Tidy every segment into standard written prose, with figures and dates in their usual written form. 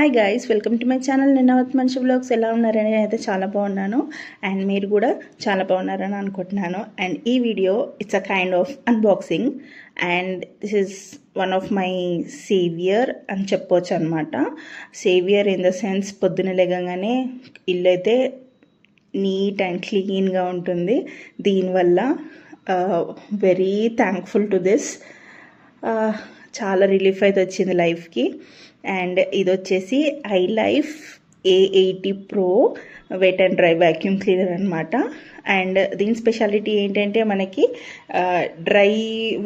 Hi guys, welcome to my channel నిన్నవత్ మంచి blogs. ఎలా ఉన్నారని అయితే చాలా బాగున్నాను అండ్ మీరు కూడా చాలా బాగున్నారని అనుకుంటున్నాను. అండ్ ఈ video it's a kind of unboxing and this is one of my saviour అని చెప్పవచ్చు అనమాట. సేవియర్ ఇన్ ద సెన్స్ పొద్దున లేగంగానే ఇల్లు అయితే నీట్ అండ్ క్లీన్గా ఉంటుంది. దీనివల్ల వెరీ థ్యాంక్ఫుల్ టు దిస్. చాలా రిలీఫ్ అయితే వచ్చింది లైఫ్కి. అండ్ ఇది వచ్చేసి iLife A80 Pro wet and dry vacuum cleaner అనమాట. అండ్ దీని స్పెషాలిటీ ఏంటంటే మనకి డ్రై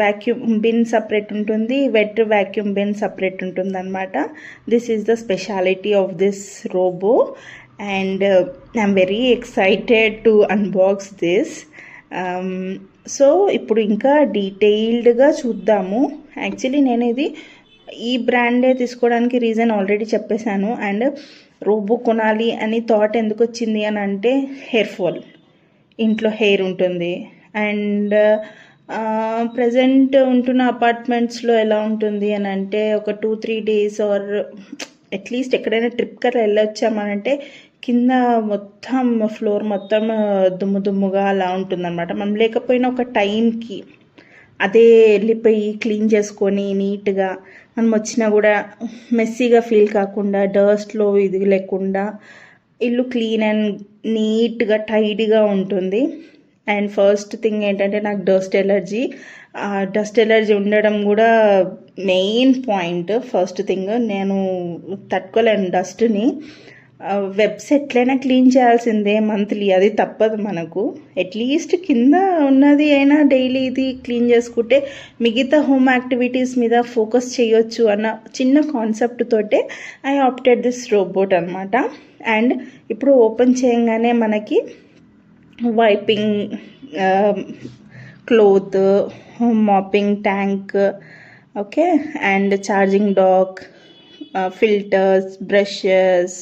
వ్యాక్యూమ్ బిన్ సపరేట్ ఉంటుంది, వెట్ వ్యాక్యూమ్ బిన్ సపరేట్ ఉంటుంది అనమాట. This is the speciality of this robo and I'm very excited to unbox this. So ఇప్పుడు ఇంకా డీటెయిల్డ్గా చూద్దాము. యాక్చువల్లీ నేను ఇది ఈ బ్రాండే తీసుకోవడానికి రీజన్ ఆల్రెడీ చెప్పేశాను. అండ్ రోబో కొనాలి అని థాట్ ఎందుకు వచ్చింది అని అంటే, హెయిర్ ఫాల్, ఇంట్లో హెయిర్ ఉంటుంది. అండ్ ప్రజెంట్ ఉంటున్న అపార్ట్మెంట్స్లో ఎలా ఉంటుంది అని అంటే, ఒక 2-3 డేస్ ఆర్ అట్లీస్ట్ ఎక్కడైనా ట్రిప్కి అలా వెళ్ళొచ్చామనంటే కింద మొత్తం ఫ్లోర్ మొత్తం దుమ్ము దుమ్ముగా అలా ఉంటుందన్నమాట. మనం లేకపోయినా ఒక టైంకి అదే వెళ్ళిపోయి క్లీన్ చేసుకొని నీట్గా మనం వచ్చినా కూడా మెస్సీగా ఫీల్ కాకుండా, డస్ట్లో ఇది లేకుండా ఇల్లు క్లీన్ అండ్ నీట్గా టైడీగా ఉంటుంది. అండ్ ఫస్ట్ థింగ్ ఏంటంటే, నాకు డస్ట్ ఎలర్జీ ఉండడం కూడా మెయిన్ పాయింట్. ఫస్ట్ థింగ్, నేను తట్టుకోలేను డస్ట్ని. వెబ్స్ ఎట్లయినా క్లీన్ చేయాల్సిందే మంత్లీ, అది తప్పదు మనకు. అట్లీస్ట్ కింద ఉన్నది అయినా డైలీ ఇది క్లీన్ చేసుకుంటే మిగతా హోమ్ యాక్టివిటీస్ మీద ఫోకస్ చేయొచ్చు అన్న చిన్న కాన్సెప్ట్ తోటే ఐ ఆప్టెడ్ దిస్ రోబోట్ అనమాట. అండ్ ఇప్పుడు ఓపెన్ చేయగానే మనకి wiping cloth, mopping tank, okay, and charging dock, filters, brushes,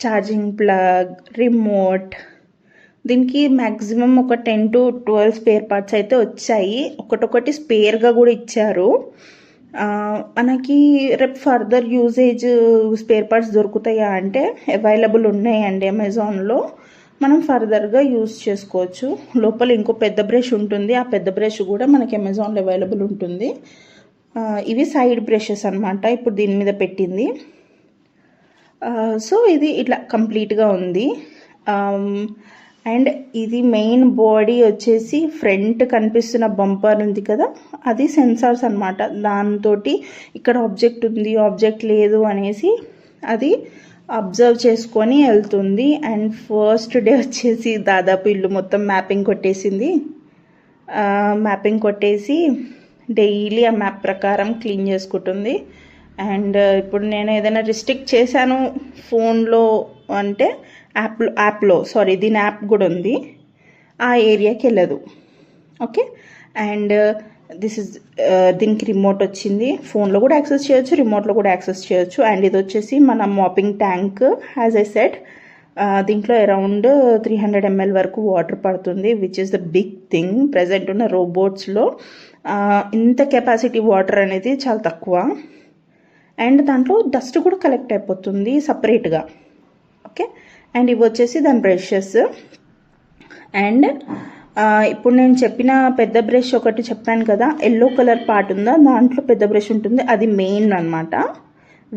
charging plug, remote. దీనికి మ్యాక్సిమం ఒక 10 to 12 స్పేర్ పార్ట్స్ అయితే వచ్చాయి. ఒకటొకటి స్పేర్గా కూడా ఇచ్చారు. మనకి రేపు ఫర్దర్ యూజేజ్ స్పేర్ పార్ట్స్ దొరుకుతాయా అంటే అవైలబుల్ ఉన్నాయండి అమెజాన్లో. మనం ఫర్దర్గా యూజ్ చేసుకోవచ్చు. లోపల ఇంకో పెద్ద బ్రష్ ఉంటుంది, ఆ పెద్ద బ్రష్ కూడా మనకి అమెజాన్లో అవైలబుల్ ఉంటుంది. ఇవి సైడ్ బ్రషెస్ అనమాట, ఇప్పుడు దీని మీద పెట్టింది. సో ఇది ఇట్లా కంప్లీట్గా ఉంది. అండ్ ఇది మెయిన్ బాడీ వచ్చేసి ఫ్రంట్ కనిపిస్తున్న బంపర్ ఉంది కదా, అది సెన్సార్స్ అనమాట. దాంతో ఇక్కడ ఆబ్జెక్ట్ ఉంది, ఆబ్జెక్ట్ లేదు అనేసి అది అబ్జర్వ్ చేసుకొని వెళ్తుంది. అండ్ ఫస్ట్ డే వచ్చేసి దాదాపు ఇల్లు మొత్తం మ్యాపింగ్ కొట్టేసి డైలీ ఆ మ్యాప్ ప్రకారం క్లీన్ చేసుకుంటుంది. అండ్ ఇప్పుడు నేను ఏదైనా రిస్ట్రిక్ట్ చేశాను ఫోన్లో అంటే యాప్లో దీని యాప్ కూడా ఉంది, ఆ ఏరియాకి వెళ్ళదు. ఓకే, అండ్ దీనికి రిమోట్ వచ్చింది. ఫోన్లో కూడా యాక్సెస్ చేయొచ్చు, రిమోట్లో కూడా యాక్సెస్ చేయొచ్చు. అండ్ ఇది వచ్చేసి మన mopping tank. As I said, దీంట్లో అరౌండ్ 300 ml వరకు వాటర్ పడుతుంది, which is the big thing. Present ఉన్న రోబోట్స్లో ఇంత కెపాసిటీ వాటర్ అనేది చాలా తక్కువ. అండ్ దాంట్లో డస్ట్ కూడా కలెక్ట్ అయిపోతుంది సపరేట్గా. ఓకే, అండ్ ఇవి వచ్చేసి దాని బ్రషెస్. అండ్ ఇప్పుడు నేను చెప్పిన పెద్ద బ్రష్ ఒకటి చెప్పాను కదా, ఎల్లో కలర్ పార్ట్ ఉందా, దాంట్లో పెద్ద బ్రష్ ఉంటుంది, అది మెయిన్ అనమాట.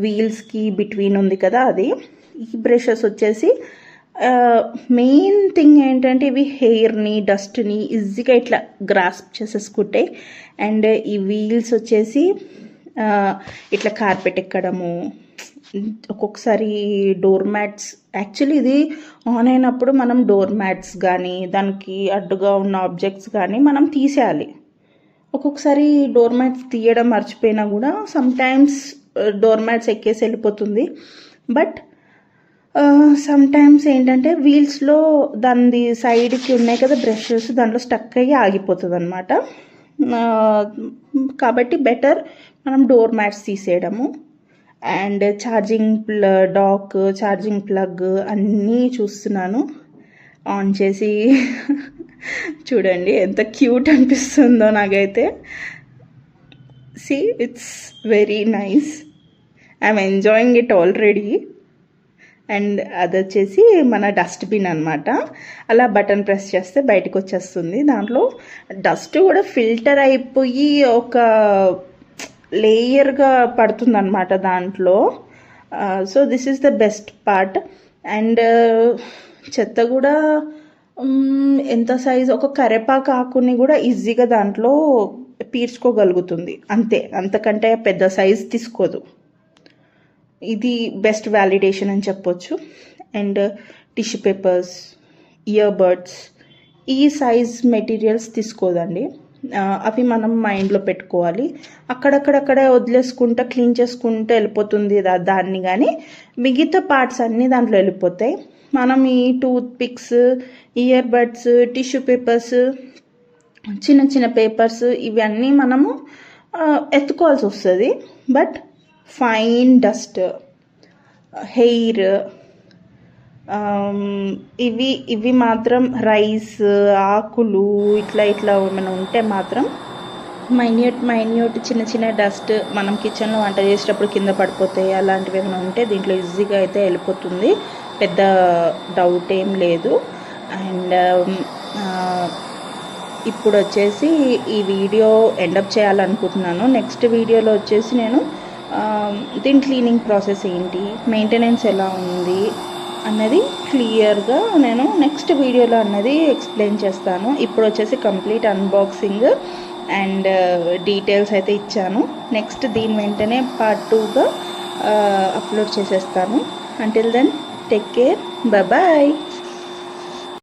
వీల్స్కి బిట్వీన్ ఉంది కదా అది. ఈ బ్రషెస్ వచ్చేసి మెయిన్ థింగ్ ఏంటంటే, ఇవి హెయిర్ని, డస్ట్ని ఈజీగా ఇట్లా గ్రాస్ప్ చేసేసుకుంటాయి. అండ్ ఈ వీల్స్ వచ్చేసి ఇట్లా కార్పెట్ ఎక్కడము, ఒక్కొక్కసారి డోర్ మ్యాట్స్, యాక్చువల్లీ ఇది ఆన్ అయినప్పుడు మనం డోర్ మ్యాట్స్ కానీ దానికి అడ్డుగా ఉన్న ఆబ్జెక్ట్స్ కానీ మనం తీసేయాలి. ఒక్కొక్కసారి డోర్ మ్యాట్స్ తీయడం మర్చిపోయినా కూడా సమ్టైమ్స్ డోర్ మ్యాట్స్ ఎక్కేసి వెళ్ళిపోతుంది. బట్ సమ్టైమ్స్ ఏంటంటే వీల్స్లో దాని సైడ్కి ఉన్నాయి కదా బ్రషెస్, దాంట్లో స్టక్ అయ్యి ఆగిపోతుంది అనమాట. కాబట్టి బెటర్ మనం డోర్ మ్యాట్స్ తీసేయడము. And charging dock, charging plug అన్నీ చూస్తున్నాను. ఆన్ చేసి చూడండి ఎంత క్యూట్ అనిపిస్తుందో నాకైతే. See, it's very nice. I'm enjoying it already. And అది వచ్చేసి మన డస్ట్బిన్ అనమాట. అలా బటన్ ప్రెస్ చేస్తే బయటకు వచ్చేస్తుంది. దాంట్లో డస్ట్ కూడా ఫిల్టర్ అయిపోయి ఒక లేయర్గా పడుతుంది అనమాట దాంట్లో. So this is the best part. And చెత్త కూడా ఎంత సైజ్, ఒక కరేపాకు ఆకుని కూడా ఈజీగా దాంట్లో పీల్చుకోగలుగుతుంది అంతే, అంతకంటే పెద్ద సైజ్ తీసుకోదు. ఇది బెస్ట్ వ్యాలిడేషన్ అని చెప్పొచ్చు. And tissue papers, ear buds ఈ సైజ్ మెటీరియల్స్ తీసుకోదండి. అవి మనం మైండ్లో పెట్టుకోవాలి. అక్కడక్కడక్కడే వదిలేసుకుంటా క్లీన్ చేసుకుంటూ వెళ్ళిపోతుంది దాన్ని, కానీ మిగతా పార్ట్స్ అన్నీ దాంట్లో వెళ్ళిపోతాయి. మనం ఈ tooth pics, ear buds, tissue papers, చిన్న చిన్న పేపర్స్ ఇవన్నీ మనము ఎత్తుకోవాల్సి వస్తుంది. బట్ ఫైన్ డస్ట్, హెయిర్, ఇవి మాత్రం రైస్, ఆకులు ఇట్లా ఏమైనా ఉంటే మాత్రం మైన్యూట్ చిన్న చిన్న డస్ట్ మనం కిచెన్లో వంట చేసేటప్పుడు కింద పడిపోతాయి. అలాంటివి ఏమైనా ఉంటే దీంట్లో ఈజీగా అయితే వెళ్ళిపోతుంది, పెద్ద డౌట్ ఏం లేదు. అండ్ ఇప్పుడు వచ్చేసి ఈ వీడియో ఎండప్ చేయాలనుకుంటున్నాను. నెక్స్ట్ వీడియోలో వచ్చేసి నేను దీని క్లీనింగ్ ప్రాసెస్ ఏంటి, మెయింటెనెన్స్ ఎలా ఉంది అన్నది క్లియర్గా నేను నెక్స్ట్ వీడియోలో అన్నది ఎక్స్ప్లెయిన్ చేస్తాను. ఇప్పుడు వచ్చేసి కంప్లీట్ అన్బాక్సింగ్ అండ్ డీటెయిల్స్ అయితే ఇచ్చాను. నెక్స్ట్ దీని వెంటనే పార్ట్ 2గా అప్లోడ్ చేసేస్తాను. Until then take care, bye.